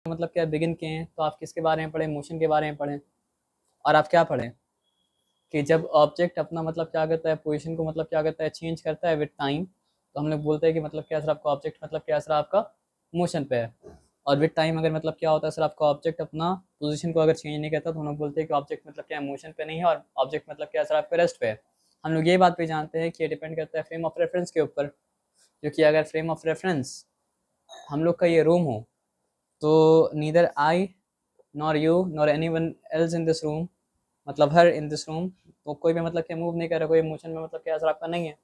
मतलब क्या बिगिन किए हैं, तो आप किसके बारे में पढ़े, मोशन के बारे में पढ़े। और आप क्या पढ़े कि जब ऑब्जेक्ट अपना मतलब क्या करता है, पोजीशन को मतलब क्या करता है, चेंज करता है विद टाइम, तो हम लोग बोलते हैं कि मतलब क्या सर आपका ऑब्जेक्ट मतलब क्या सर आपका मोशन पे है। और विद टाइम अगर मतलब क्या होता है सर आपका ऑब्जेक्ट अपना पोजीशन को अगर चेंज नहीं करता, तो हम लोग बोलते हैं कि ऑब्जेक्ट मतलब क्या मोशन पे नहीं है, और ऑब्जेक्ट मतलब क्या सर आपका रेस्ट पे है। हम लोग ये बात भी जानते हैं कि ये डिपेंड करता है फ्रेम ऑफ रेफरेंस के ऊपर, क्योंकि अगर फ्रेम ऑफ रेफरेंस हम लोग का ये रूम हो, तो neither I nor you nor any one else in this room, मतलब हर इन दिस रूम, तो कोई भी मतलब क्या मूव नहीं कर रहा, कोई मोशन में मतलब क्या असर आपका नहीं है,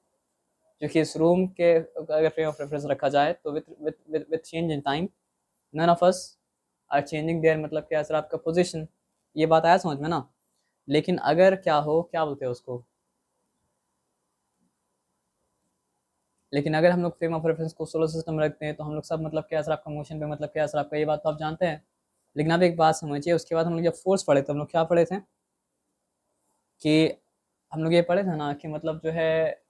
क्योंकि इस रूम के अगर फ्रेम ऑफ रेफरेंस रखा जाए तो with change in time none of us are changing there मतलब क्या असर आपका पोजीशन। ये बात आया समझ में ना। लेकिन अगर क्या हो, क्या बोलते हैं उसको, लेकिन अगर हम लोग फ्रेम ऑफ रेफरेंस को सोलर सिस्टम रखते हैं, तो हम लोग सब मतलब क्या असर आपका मोशन पे मतलब क्या असर आपका, ये बात तो आप जानते हैं। लेकिन आप एक बात समझिए, उसके बाद हम लोग जब फोर्स पढ़े तो हम लोग क्या पढ़े थे कि हम लोग ये पढ़े थे ना कि मतलब जो है,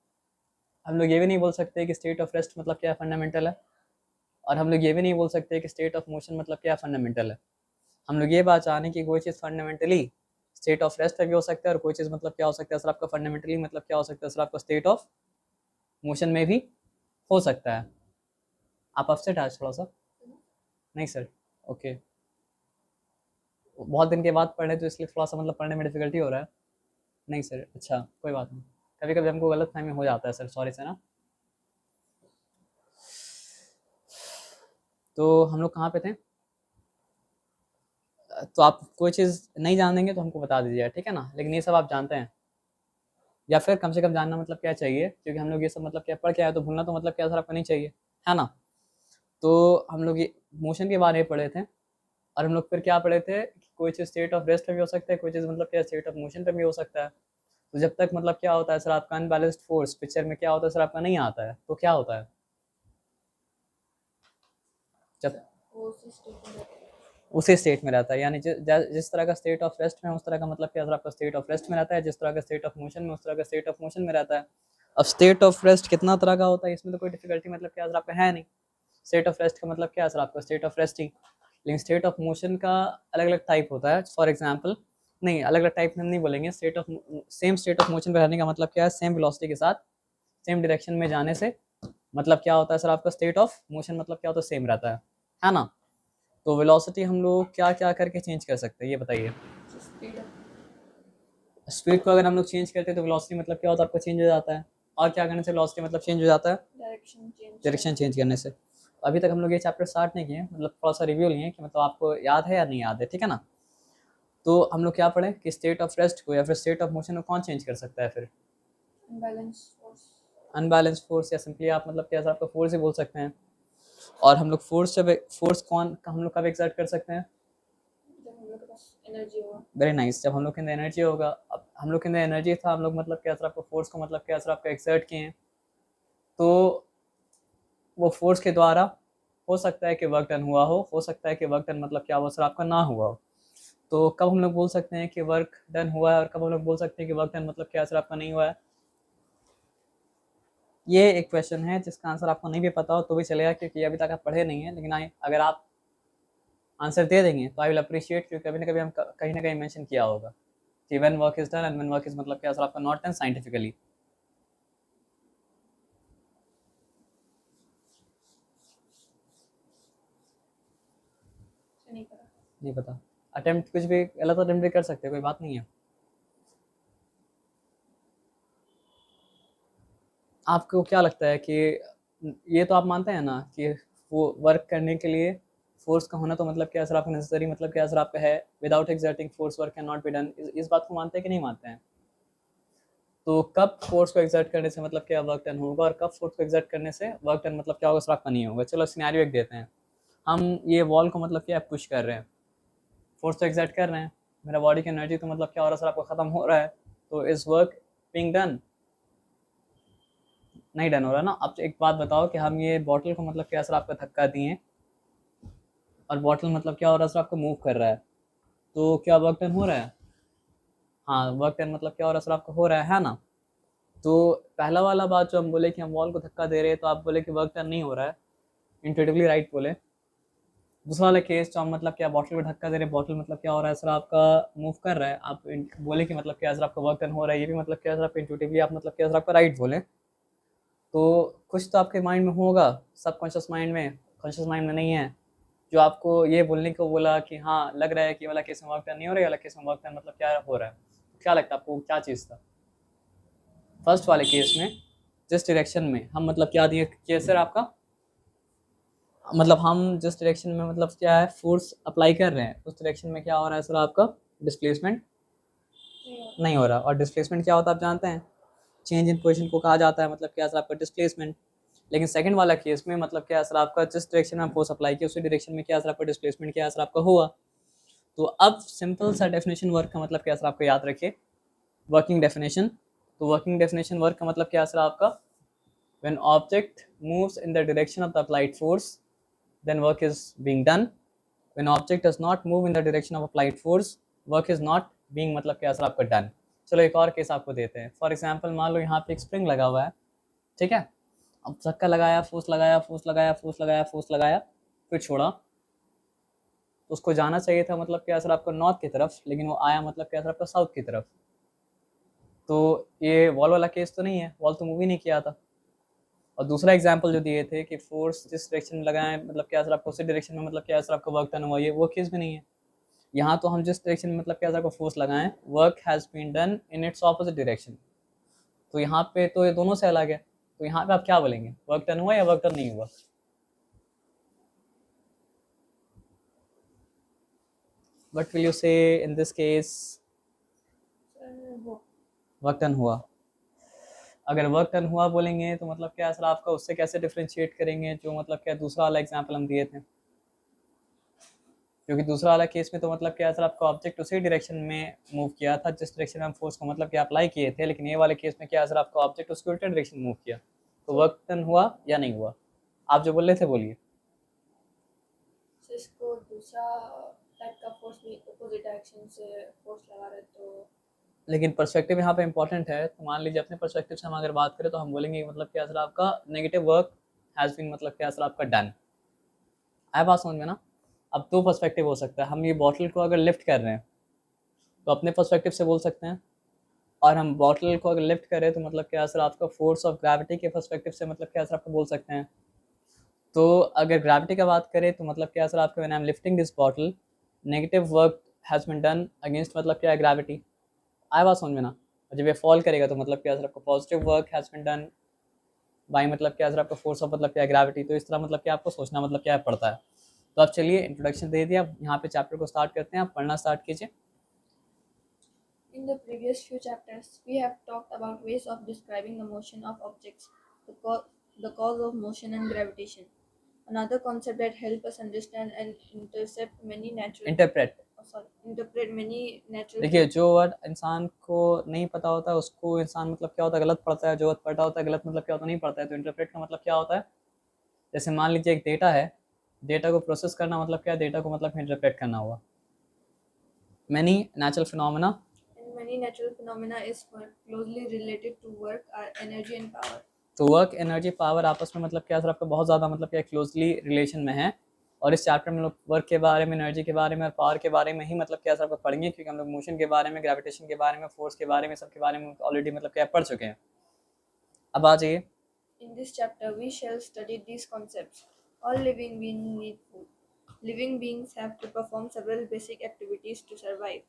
हम लोग ये भी नहीं बोल सकते कि स्टेट ऑफ रेस्ट मतलब क्या फंडामेंटल है, और हम लोग ये भी नहीं बोल सकते कि स्टेट ऑफ मोशन मतलब क्या फंडामेंटल है। हम लोग ये बात चाहने की कोई चीज़ फंडामेंटली स्टेट ऑफ रेस्ट में भी हो सकता है, और कोई चीज़ मतलब क्या हो सकता है सर आपका फंडामेंटली मतलब क्या हो सकता है सर आपका स्टेट ऑफ मोशन में भी हो सकता है। आप अपसेट आज थोड़ा सा? नहीं सर। ओके, बहुत दिन के बाद पढ़े तो इसलिए थोड़ा सा मतलब पढ़ने में डिफिकल्टी हो रहा है। नहीं सर, अच्छा कोई बात नहीं, कभी कभी हमको गलत फहमी हो जाता है सर, सॉरी सर ना। तो हम लोग कहाँ पे थे? तो आप कोई चीज़ नहीं जानेंगे तो हमको बता दीजिए, ठीक है ना, लेकिन ये सब आप जानते हैं, या फिर कम से कम जानना मतलब क्या चाहिए, क्योंकि हम लोग ये सब मतलब क्या पढ़ के आए, तो भूलना तो मतलब क्या सर आपको नहीं चाहिए, है ना। तो हम लोग ये मोशन के बारे में पढ़े थे, और हम लोग फिर क्या पढ़े थे कि कोई चीज़ स्टेट ऑफ रेस्ट में भी हो सकता है, कोई चीज़ मतलब क्या स्टेट ऑफ मोशन पे भी हो सकता है। तो जब तक मतलब क्या होता है सर आपका अनबैलेंस्ड फोर्स पिक्चर में क्या होता है सर आपका नहीं आता है, तो क्या होता है जब उसी स्टेट में रहता है, यानी जिस तरह का स्टेट ऑफ रेस्ट में उस तरह का मतलब क्या सर आपका स्टेट ऑफ रेस्ट में रहता है, जिस तरह का स्टेट ऑफ मोशन में उस तरह का स्टेट ऑफ मोशन में रहता है। अब स्टेट ऑफ रेस्ट कितना तरह का होता है, इसमें तो कोई डिफिकल्टी मतलब क्या सर आपका है नहीं। स्टेट ऑफ रेस्ट का मतलब क्या सर आपका स्टेट ऑफ रेस्ट ही, लेकिन स्टेट ऑफ मोशन का अलग अलग टाइप होता है। फॉर एग्जाम्पल, नहीं अलग अलग टाइप में नहीं बोलेंगे, state of same state of motion में रहने का मतलब क्या है, सेम वेलोसिटी के साथ सेम डायरेक्शन में जाने से मतलब क्या होता है सर आपका स्टेट ऑफ मोशन मतलब क्या होता है, सेम रहता है ना। तो वेलोसिटी हम लोग क्या क्या करके चेंज कर सकते हैं, ये बताइए। स्पीड को अगर हम लोग चेंज करते हैं तो वेलोसिटी मतलब क्या होता है आपका चेंज हो जाता है, और क्या करने से वेलोसिटी मतलब चेंज हो जाता है, डायरेक्शन चेंज करने से। अभी तक हम लोग ये चैप्टर स्टार्ट नहीं किए, मतलब थोड़ा सा रिव्यू लिए कि मतलब आपको याद है या नहीं याद है, ठीक है ना। तो हम लोग क्या पढ़े कि स्टेट ऑफ रेस्ट को या फिर स्टेट ऑफ मोशन को कौन चेंज कर सकता है फिर, अनबैलेंस फोर्स, या सिंपली आप मतलब क्या आपका फोर्स ही बोल सकते हैं। और हम लोग फोर्स जब फोर्स कौन हम लोग कब एक्सर्ट कर सकते हैं, वेरी नाइस, जब हम लोग के अंदर एनर्जी होगा। अब हम लोग के अंदर एनर्जी था, हम लोग मतलब क्या असर आपको फोर्स को मतलब क्या असर आपका एक्सर्ट किए हैं, तो वो फोर्स के द्वारा हो सकता है कि वर्क डन हुआ हो सकता है कि वर्क डन मतलब क्या वो असर आपका ना हुआ हो। तो कब हम लोग बोल सकते हैं कि वर्क डन हुआ है, और कब हम लोग बोल सकते हैं कि वर्क डन मतलब क्या असर आपका नहीं हुआ है। ये एक क्वेश्चन है जिसका आंसर आपको नहीं भी पता हो तो भी चलेगा, क्योंकि अभी तक आप पढ़े नहीं है, लेकिन अगर आप आंसर दे देंगे तो आई विल अप्रिशिएट, क्योंकि कभी ना कभी हम कहीं ना कहीं मेंशन किया होगा कि when work is done and when work is मतलब क्या सर आपका नॉट डन साइंटिफिकली। नहीं पता, अटेम्प्ट कुछ भी गलत अटेम्प्ट भी कर सकते हैं, कोई बात नहीं है। आपको क्या लगता है कि ये तो आप मानते हैं ना कि वो वर्क करने के लिए फोर्स का होना तो मतलब क्या सर आपका नेसेसरी मतलब क्या सर आपका है, without exerting force work can not be done, इस बात को मानते हैं कि नहीं मानते हैं। तो कब फोर्स को एक्सर्ट करने से मतलब क्या वर्क डन होगा, और कब फोर्स को एक्सर्ट करने से वर्क डन मतलब क्या होगा सर आपका नहीं होगा। चलो सिनेरियो एक देते हैं, हम ये वॉल को मतलब क्या पुश कर रहे हैं, फोर्स तो एक्सर्ट कर रहे हैं, मेरा बॉडी की एनर्जी तो मतलब क्या हो रहा है सर आपका ख़त्म हो रहा है, तो इज वर्क बीइंग डन, नहीं डन हो रहा ना। अब एक बात बताओ कि हम ये बॉटल को मतलब क्या सर आपका धक्का दिए, और बॉटल मतलब क्या हो रहा है सर आपको मूव कर रहा है, तो क्या वर्क डन हो रहा है। हाँ, वर्क डन मतलब क्या हो रहा है सर आपका हो रहा है ना। तो पहला वाला बात जो हम बोले कि हम वॉल को धक्का दे रहे हैं, तो आप बोले कि वर्क डन नहीं हो रहा है, इंट्यूटिवली राइट बोले। दूसरा वाला केस जो हम मतलब क्या बॉटल को धक्का दे रहे, बॉटल मतलब क्या हो रहा है सर आपका मूव कर रहा है, आप बोले कि मतलब क्या सर आपका वर्क डन हो रहा है, ये भी मतलब क्या सर आप इंट्यूटिवली आप मतलब क्या सर आपका राइट बोले, तो कुछ तो आपके माइंड में होगा, सबकॉन्शियस माइंड में, कॉन्शियस माइंड में नहीं है, जो आपको ये बोलने को बोला कि हाँ लग रहा है कि ये वाला केस में वर्क डन नहीं हो रहा है, ये वाला केस में वर्क डन मतलब क्या हो रहा है। क्या लगता है आपको क्या चीज़ था फर्स्ट वाले केस में, जिस डायरेक्शन में हम मतलब क्या दिए किया सर आपका, मतलब हम जिस डायरेक्शन में मतलब क्या है फोर्स अप्लाई कर रहे हैं, उस डायरेक्शन में क्या हो रहा है सर आपका डिस्प्लेसमेंट नहीं हो रहा, और डिस्प्लेसमेंट क्या होता है आप जानते हैं, चेंज इन पोजीशन को कहा जाता है मतलब क्या सर आपका डिस्प्लेसमेंट। लेकिन सेकंड वाला केस में मतलब क्या सर आपका जिस डायरेक्शन में हम फोर्स अप्लाई किया उसी डायरेक्शन में क्या सर आपका डिस्प्लेसमेंट क्या सर आपका हुआ। तो अब सिंपल सा डेफिनेशन वर्क का मतलब क्या सर आपको याद रखिए, वर्किंग डेफिनेशन। तो वर्किंग डेफिनेशन वर्क का मतलब क्या सर आपका, when object moves in the direction of the applied force then work is being done, when object does not move in the direction of applied force work is not being मतलब क्या sir आपका done. चलो एक और case आपको देते हैं, for example मान लो यहाँ पे एक स्प्रिंग लगा हुआ है, ठीक है, अब धक्का लगाया, फोर्स लगाया, फोर्स लगाया, फोर्स लगाया, फोर्स लगाया, फिर छोड़ा, तो उसको जाना चाहिए था मतलब क्या सर आपका नॉर्थ की तरफ, लेकिन वो आया मतलब क्या सर आपका साउथ की तरफ। तो ये वॉल वाला केस तो नहीं है, वॉल तो मूव ही नहीं किया था। और दूसरा एग्जांपल जो दिए थे कि फोर्स जिस डायरेक्शन में लगाएं मतलब क्या सर आपको उसी डायरेक्शन में मतलब क्या सर आपका वर्क डन हुआ, ये वो केस भी नहीं है। यहाँ तो हम जिस डायरेक्शन में मतलब क्या सर आपको फोर्स लगाएं, work has been done in its opposite direction, तो यहाँ पे तो ये दोनों से अलग है, तो यहाँ पे आप क्या बोलेंगे, वर्क डन हुआ या वर्क डन नहीं हुआ। What will you say in this case? Work done हुआ। अगर वर्क डन हुआ बोलेंगे तो मतलब क्या सर आपका उससे कैसे डिफ्रेंशिएट करेंगे जो मतलब क्या दूसरा वाला एग्जांपल हम दिए थे, क्योंकि दूसरा वाला केस में तो मतलब क्या सर आपका ऑब्जेक्ट उसी डायरेक्शन में मूव किया था जिस डायरेक्शन में हम फोर्स को मतलब क्या अप्लाई किए थे, लेकिन ये वाले केस में क्या सर आपका ऑब्जेक्ट उसके उल्टे डायरेक्शन मूव किया, तो वर्क डन हुआ या नहीं हुआ, आप जो बोल रहे थे बोलिए। इसको दूसरा टाइप का फोर्स भी अपोजिट डायरेक्शन से फोर्स लगा रहे तो, लेकिन पर्सपेक्टिव यहाँ पे इंपॉर्टेंट है, तो मान लीजिए अपने पर्सपेक्टिव से हम अगर बात करें तो हम बोलेंगे मतलब क्या सर आपका नेगेटिव वर्क हैज़ बीन मतलब क्या सर आपका डन। आया बात समझ में ना। अब दो पर्सपेक्टिव हो सकता है, हम ये बॉटल को अगर लिफ्ट कर रहे हैं तो अपने पर्सपेक्टिव से बोल सकते हैं, और हम बॉटल को अगर लिफ्ट करें तो मतलब क्या सर आपका फोर्स ऑफ ग्रेविटी के पर्सपेक्टिव से मतलब क्या सर आपको बोल सकते हैं। तो अगर ग्रेविटी का बात करें तो मतलब क्या सर आपका when I am lifting this bottle negative work has been done against मतलब क्या है ग्रेविटी। आया बात समझ में ना। और जब ये फॉल करेगा तो मतलब क्या सर आपका positive work has been done by मतलब क्या सर आपका फोर्स ऑफ मतलब क्या ग्रेविटी। तो इस तरह मतलब क्या आपको सोचना मतलब क्या पड़ता है। तो आप चलिए इंट्रोडक्शन दे दिया, अब यहाँ पे चैप्टर को स्टार्ट करते हैं, आप पढ़ना स्टार्ट कीजिए। in the previous few chapters, we have talked about ways of describing the motion of objects, the cause of motion and gravitation. Another concept that help us understand and interpret, interpret many natural देखिए जो word इंसान को नहीं पता होता है उसको इंसान मतलब क्या होता है गलत पढ़ता है, जो वर्ड पता होता है गलत मतलब क्या होता है नहीं पढ़ता है। तो इंटरप्रेट का मतलब क्या होता है, जैसे मान लीजिए एक डेटा है, डेटा को प्रोसेस करना मतलब क्या है, डेटा को मतलब इंटरप्रेट करना हुआ। Many natural phenomena, and many natural phenomena is closely related to work, energy and power. तो वर्क एनर्जी पावर आपस में मतलब क्या सर आपका बहुत ज़्यादा मतलब क्या क्लोजली रिलेशन में है। और इस चैप्टर में लोग वर्क के बारे में, एनर्जी के बारे में और पावर के बारे में ही मतलब क्या सर आपका पढ़ेंगे, क्योंकि हम लोग मोशन के बारे में, ग्रेविटेशन के बारे में, फोर्स के बारे में, सब के बारे में ऑलरेडी मतलब क्या पढ़ चुके हैं। अब आ जाइए। In this chapter, we shall study these concepts. All living beings need food. Living beings have to perform several basic activities to survive.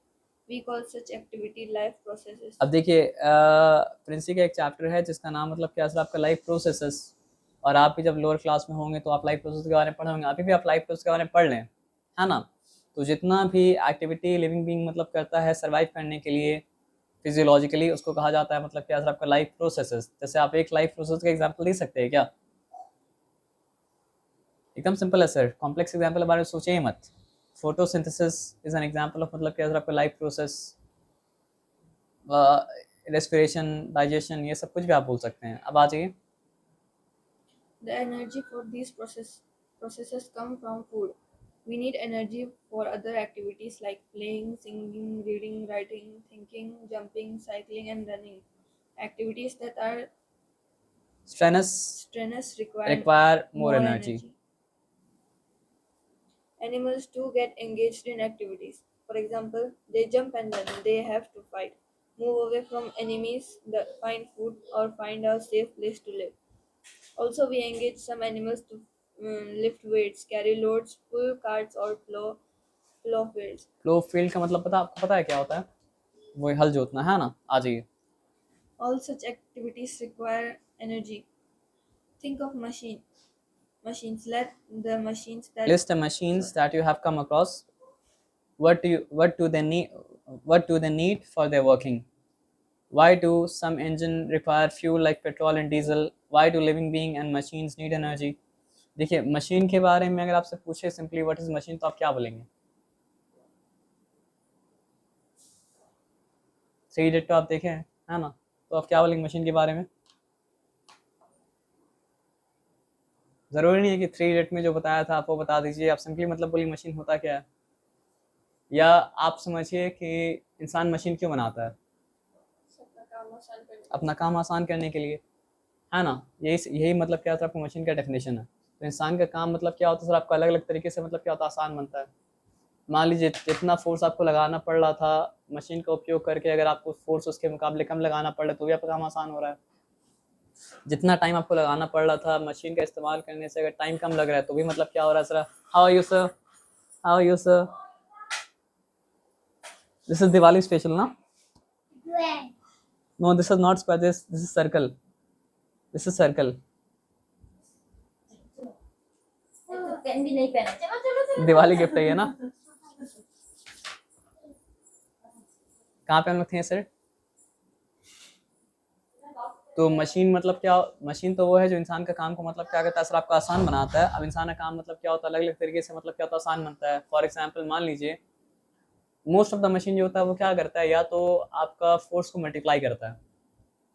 We call such activity life processes. अब देखिए प्रिंसी का एक चैप्टर है जिसका नाम मतलब क्या सर आपका लाइफ प्रोसेसेस, और आप भी जब लोअर क्लास में होंगे तो आप लाइफ प्रोसेस के बारे में पढ़े होंगे, अभी भी आप लाइफ प्रोसेस के बारे में पढ़ लें, है ना। तो जितना भी एक्टिविटी लिविंग बीइंग मतलब करता है सर्वाइव करने के लिए फिजियोलॉजिकली, उसको कहा जाता है मतलब क्या सर आपका लाइफ प्रोसेसेस। जैसे आप एक लाइफ प्रोसेस का एग्जांपल दे सकते हैं क्या, एकदम सिंपल है सर, कॉम्प्लेक्स एग्जांपल के बारे में सोचिए ही मत। Photosynthesis is an example of मतलब क्या सर आपका लाइफ प्रोसेस, रेस्पिरेशन, डाइजेशन, ये सब कुछ भी आप बोल सकते हैं। अब आ जाइए। The energy for these processes come from food. We need energy for other activities like playing, singing, reading, writing, thinking, jumping, cycling, and running. Activities that are strenuous strenuous require require more more energy. energy. Animals too get engaged in activities. For example, they jump and run. They have to fight, move away from enemies, find food, or find a safe place to live. Also, we engage some animals to lift weights, carry loads, pull carts, or plow fields. Flow field का मतलब आपको पता है क्या होता है? वो हल जोतना है ना, आ जाइए। All such activities require energy. Think of machines. Let the machines that List the machines that you have come across. What do they need? What do they need for their working? Why do some engine require fuel like petrol and diesel? Why do living being and machines need energy? देखिए, machine के बारे में अगर आपसे पूछे simply what is machine, तो आप क्या बोलेंगे? थ्री इडियट तो आप देखे हैं, है ना? तो आप क्या बोलेंगे मशीन के बारे में? ज़रूरी नहीं है कि थ्री इडियट में जो बताया था आप वो बता दीजिए, आप सिंपली मतलब बोलिए मशीन होता क्या है। या आप समझिए कि इंसान मशीन क्यों बनाता है? अपना काम आसान करने के लिए, है ना? यही मतलब क्या होता है, आपको मशीन का डेफिनेशन है। तो इंसान का काम मतलब क्या होता है सर, आपको अलग अलग तरीके से मतलब क्या होता है, आसान बनता है। मान लीजिए जितना फोर्स आपको लगाना पड़ रहा था मशीन का उपयोग करके, अगर आपको फोर्स उसके मुकाबले कम लगाना पड़ रहा है तो भी आपका काम आसान हो रहा है। जितना टाइम आपको लगाना पड़ रहा था मशीन का इस्तेमाल करने से अगर टाइम कम लग रहा है तो भी मतलब क्या हो रहा है sir? How are you sir? How are you sir? This is Diwali special ना? No, this is not square, this is circle, this is circle. Pen भी नहीं पहना, चलो चलो चलो। दिवाली गिफ्ट है ये ना? कहाँ पे हम लोग थे सर? तो मशीन मतलब क्या? मशीन तो वो है जो इंसान का काम को मतलब क्या कहता है सर, आपको आसान बनाता है। अब इंसान का काम मतलब क्या होता है, अलग अलग तरीके से मतलब क्या होता है, आसान बनता है। फॉर एग्जाम्पल मान लीजिए मोस्ट ऑफ द मशीन जो होता है वो क्या करता है, या तो आपका फोर्स को मल्टीप्लाई करता है।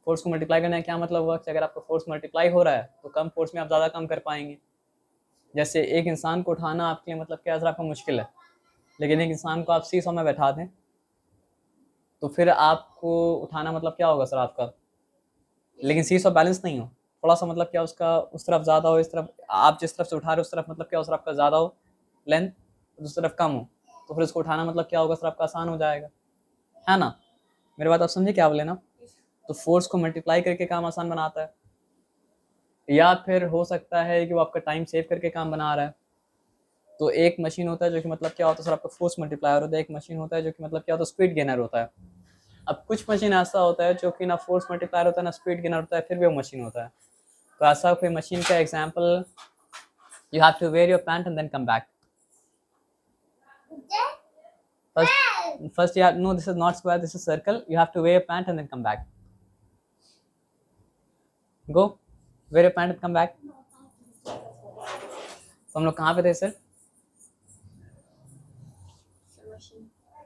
फोर्स को मल्टीप्लाई करने का क्या मतलब हुआ कि अगर आपका फोर्स मल्टीप्लाई हो रहा है तो कम फोर्स में आप ज़्यादा काम कर पाएंगे। जैसे एक इंसान को उठाना आपके लिए मतलब क्या सर, आपका मुश्किल है, लेकिन एक इंसान को आप सीसॉ में बैठा दें तो फिर आपको उठाना मतलब क्या होगा सर आपका, लेकिन सीसॉ बैलेंस नहीं हो, थोड़ा सा मतलब क्या उसका उस तरफ ज़्यादा हो, इस तरफ आप जिस तरफ से उठा रहे हो उस तरफ मतलब क्या उस तरफ का ज़्यादा हो लेंथ, दूसरी तरफ कम हो, तो फिर उसको उठाना मतलब क्या होगा सर आपका, आसान हो जाएगा, है ना? मेरी बात आप समझे क्या बोले ना? तो फोर्स को मल्टीप्लाई करके काम आसान बनाता है। या फिर हो सकता है कि वो आपका टाइम सेव करके काम बना रहा है। तो एक मशीन होता है जो कि मतलब क्या होता है सर, आपका फोर्स मल्टीप्लायर होता है। एक मशीन होता है जो कि मतलब क्या होता है, स्पीड गेनर होता है। अब कुछ मशीन ऐसा होता है जो कि ना फोर्स मल्टीप्लायर होता है ना स्पीड गेनर होता है, फिर भी वो मशीन होता है। तो ऐसा कोई मशीन का example, you have to wear your pant and then come back. First you have, no, this is not square, this is circle. You have to wear your pant and then come back. Go, wear your pant and come back. तो हम लोग कहाँ पे थे sir?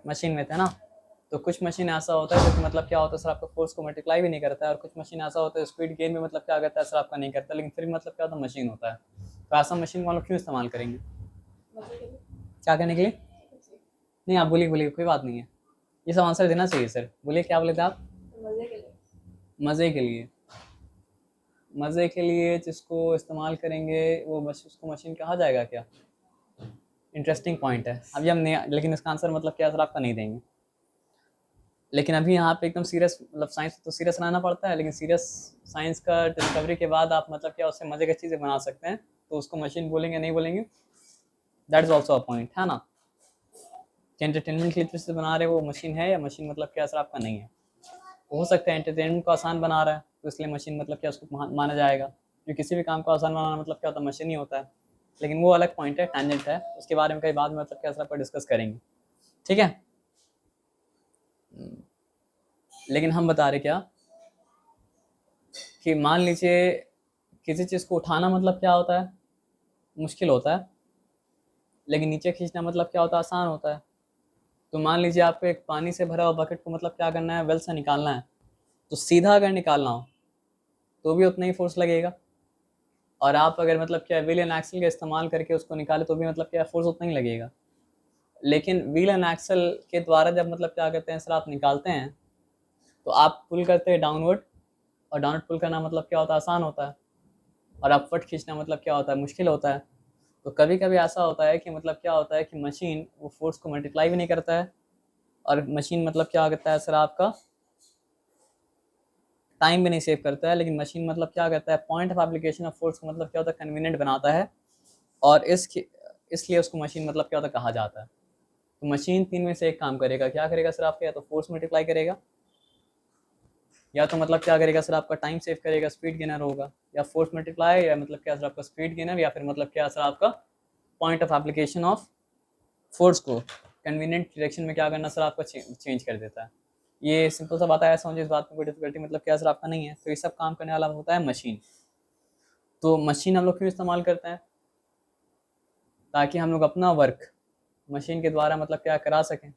Machine में थे ना? तो कुछ मशीन ऐसा होता है जो कि मतलब क्या होता है सर, आपका फोर्स को मल्टीप्लाई भी नहीं करता है, और कुछ मशीन ऐसा होता है स्पीड गेन में मतलब क्या करता है सर, आपका नहीं करता, लेकिन फिर मतलब क्या होता है, मशीन होता है। तो ऐसा मशीन को हम लोग क्यों इस्तेमाल करेंगे? क्या करने के लिए? नहीं, आप बोलिए बोलिए, कोई बात नहीं है, ये सब आंसर देना चाहिए सर। बोलिए क्या बोले थे आप? मजे के लिए। मज़े के लिए। मज़े के लिए जिसको इस्तेमाल करेंगे वो उसको मशीन कहा जाएगा क्या? इंटरेस्टिंग पॉइंट है। अभी हम नहीं, लेकिन इसका आंसर मतलब क्या सर आपका नहीं देंगे। लेकिन अभी यहाँ पे एकदम सीरियस, मतलब साइंस तो सीरियस रहना पड़ता है, लेकिन सीरियस साइंस का डिस्कवरी के बाद आप मतलब क्या उससे मज़े की चीज़ें बना सकते हैं, तो उसको मशीन बोलेंगे नहीं बोलेंगे, that is also a point, है ना? कि एंटरटेनमेंट के लिए चीज़ बना रहे वो मशीन है, या मशीन मतलब क्या सर आपका नहीं है। हो सकता है एंटरटेनमेंट को आसान बना रहा है तो इसलिए मशीन मतलब क्या उसको माना जाएगा, जो किसी भी काम को आसान बनाना मतलब क्या होता है, मशीन ही होता है। लेकिन वो अलग पॉइंट है, टैंजेंट है, उसके बारे में कई बाद में मतलब क्या सर पर डिस्कस करेंगे, ठीक है? लेकिन हम बता रहे क्या कि मान लीजिए किसी चीज़ को उठाना मतलब क्या होता है, मुश्किल होता है, लेकिन नीचे खींचना मतलब क्या होता है, आसान होता है। तो मान लीजिए आपको एक पानी से भरा हुआ बकेट को मतलब क्या करना है, वेल से निकालना है, तो सीधा अगर निकालना हो तो भी उतना ही फोर्स लगेगा, और आप अगर मतलब क्या व्हील एंड एक्सल का इस्तेमाल करके उसको निकाले तो भी मतलब क्या फोर्स उतना ही लगेगा। लेकिन व्हील एंड एक्सल के द्वारा जब मतलब क्या कहते हैं सर आप निकालते हैं तो आप पुल करते हैं डाउनवर्ड, और डाउनवर्ड पुल करना मतलब क्या होता है, आसान होता है, और अपवर्ड खींचना मतलब क्या होता है, मुश्किल होता है। तो कभी कभी ऐसा होता है कि मतलब क्या होता है कि मशीन वो फोर्स को मल्टीप्लाई भी नहीं करता है, और मशीन मतलब क्या करता है सर आपका टाइम भी नहीं सेव करता है, लेकिन मशीन मतलब क्या करता है point of application of force को मतलब क्या होता है कन्वीनियंट बनाता है, और इसलिए उसको मशीन मतलब क्या होता है कहा जाता है। तो मशीन तीन में से एक काम करेगा, क्या करेगा सर आपका, या तो फोर्स मल्टीप्लाई करेगा, या तो मतलब क्या करेगा सर आपका टाइम सेव करेगा, स्पीड गेनर होगा, या फोर्स मल्टीप्लाई, या मतलब क्या सर आपका स्पीड गेनर, या फिर मतलब क्या सर आपका point of application of force को कन्वीनियंट डायरेक्शन में क्या करना सर आपका चेंज कर देता है। ये सिंपल सा बात है, ऐसा मुझे इस बात में कोई डिफिकल्टी मतलब क्या सर आपका नहीं है। तो ये सब काम करने वाला होता है मशीन। तो मशीन हम लोग क्यों इस्तेमाल करते हैं, ताकि हम लोग अपना वर्क मशीन के द्वारा मतलब क्या करा सकें।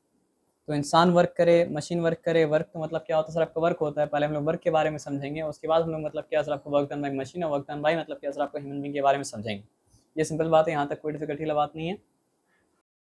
तो इंसान वर्क करे, मशीन वर्क करे। वर्क तो मतलब क्या होता है सर आपका वर्क होता है, पहले हम लोग वर्क के बारे में समझेंगे, उसके बाद हम लोग मतलब क्या सर आपको वर्क डन बाय मशीन और वर्क डन बाय मतलब क्या सर आपको ह्यूमन बीइंग के बारे में समझेंगे। ये सिंपल बात है, यहाँ तक कोई डिफिकल्टी वाली बात नहीं है।